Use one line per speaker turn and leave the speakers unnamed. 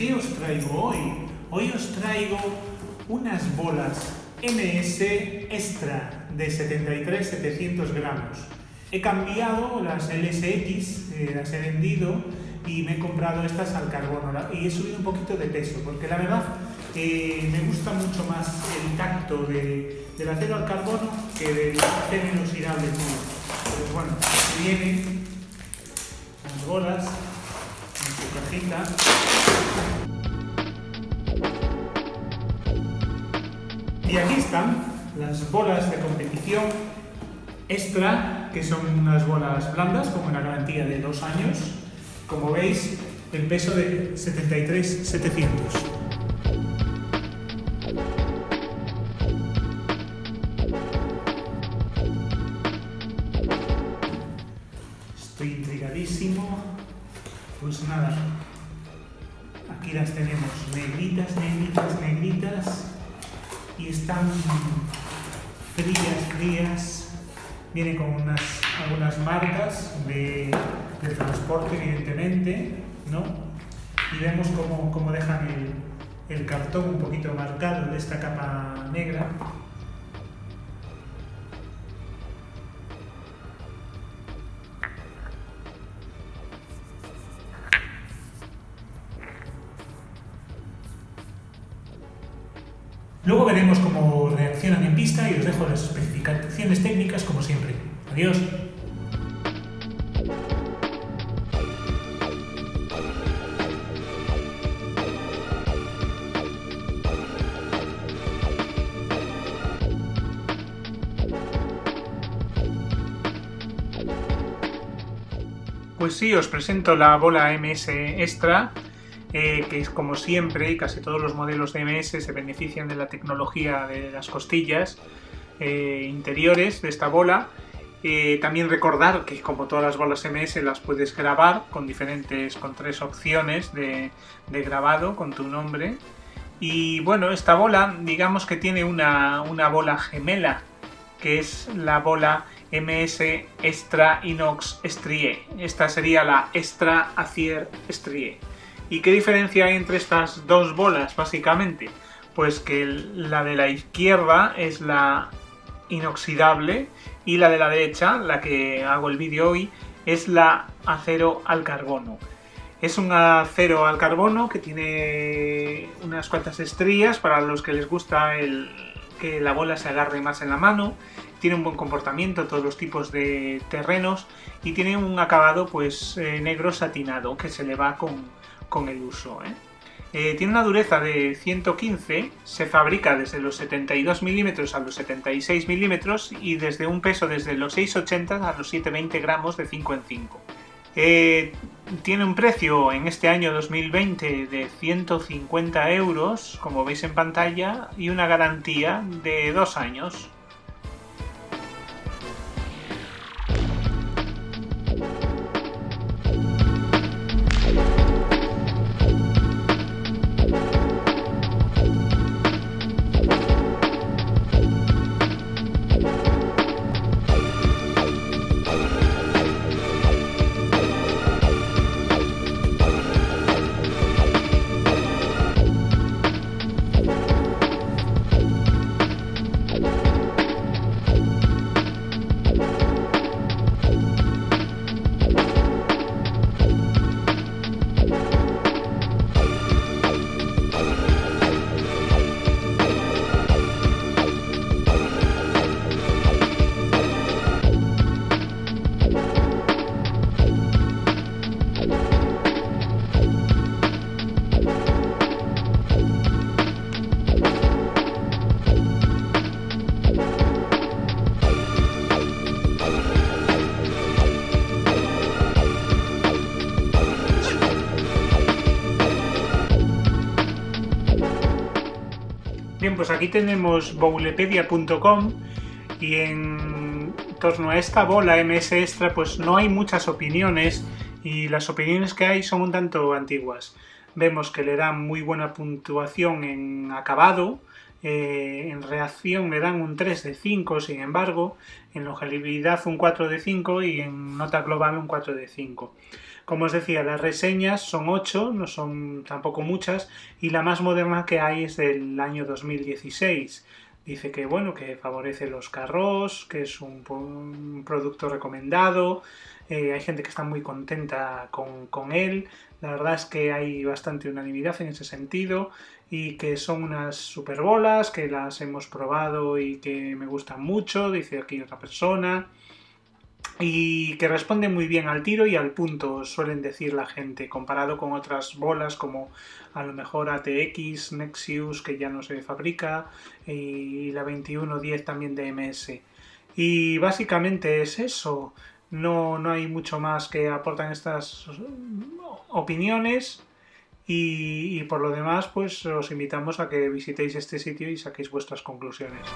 ¿qué os traigo hoy? Hoy os traigo unas bolas MS Extra de 73-700 gramos. He cambiado las LSX, las he vendido y me he comprado estas al carbono y he subido un poquito de peso porque la verdad me gusta mucho más el tacto del acero al carbono que del acero inoxidable puro. Pues bueno, aquí vienen las bolas en su cajita. Y aquí están las bolas de competición Extra, que son unas bolas blandas con una garantía de 2 años. Como veis, el peso de 73-700. Estoy intrigadísimo. Pues nada, aquí las tenemos negritas, negritas, negritas. Y están frías. Viene con algunas marcas de transporte, evidentemente, ¿no? Y vemos cómo dejan el cartón un poquito marcado de esta capa negra. Luego veremos cómo reaccionan en pista y os dejo las especificaciones técnicas como siempre. Adiós. Pues sí, os presento la bola MS Extra, que es como siempre, y casi todos los modelos de MS se benefician de la tecnología de las costillas interiores de esta bola. También recordar que como todas las bolas MS las puedes grabar con 3 opciones de grabado con tu nombre. Y bueno, esta bola digamos que tiene una bola gemela, que es la bola MS Extra Inox Strie. Esta sería la Extra Acier Strie. ¿Y qué diferencia hay entre estas dos bolas, básicamente? Pues que la de la izquierda es la inoxidable y la de la derecha, la que hago el vídeo hoy, es la acero al carbono. Es un acero al carbono que tiene unas cuantas estrías para los que les gusta que la bola se agarre más en la mano. Tiene un buen comportamiento en todos los tipos de terrenos y tiene un acabado pues negro satinado que se le va con el uso. Tiene una dureza de 115, se fabrica desde los 72 milímetros a los 76 milímetros y desde un peso desde los 6,80 a los 7,20 gramos de 5 en 5. Tiene un precio en este año 2020 de 150 euros, como veis en pantalla, y una garantía de 2 años. Bien, pues aquí tenemos bowlepedia.com y en torno a esta bola MS Extra pues no hay muchas opiniones y las opiniones que hay son un tanto antiguas. Vemos que le dan muy buena puntuación en acabado, en reacción le dan un 3 de 5, sin embargo, en longevidad un 4 de 5 y en nota global un 4 de 5. Como os decía, las reseñas son 8, no son tampoco muchas, y la más moderna que hay es del año 2016. Dice que bueno, que favorece los carros, que es un producto recomendado, hay gente que está muy contenta con él, la verdad es que hay bastante unanimidad en ese sentido y que son unas super bolas, que las hemos probado y que me gustan mucho, dice aquí otra persona, y que responde muy bien al tiro y al punto, suelen decir la gente, comparado con otras bolas como a lo mejor ATX, Nexius, que ya no se fabrica, y la 2110 también de MS. Y básicamente es eso, no hay mucho más que aportan estas opiniones. Y por lo demás, pues os invitamos a que visitéis este sitio y saquéis vuestras conclusiones.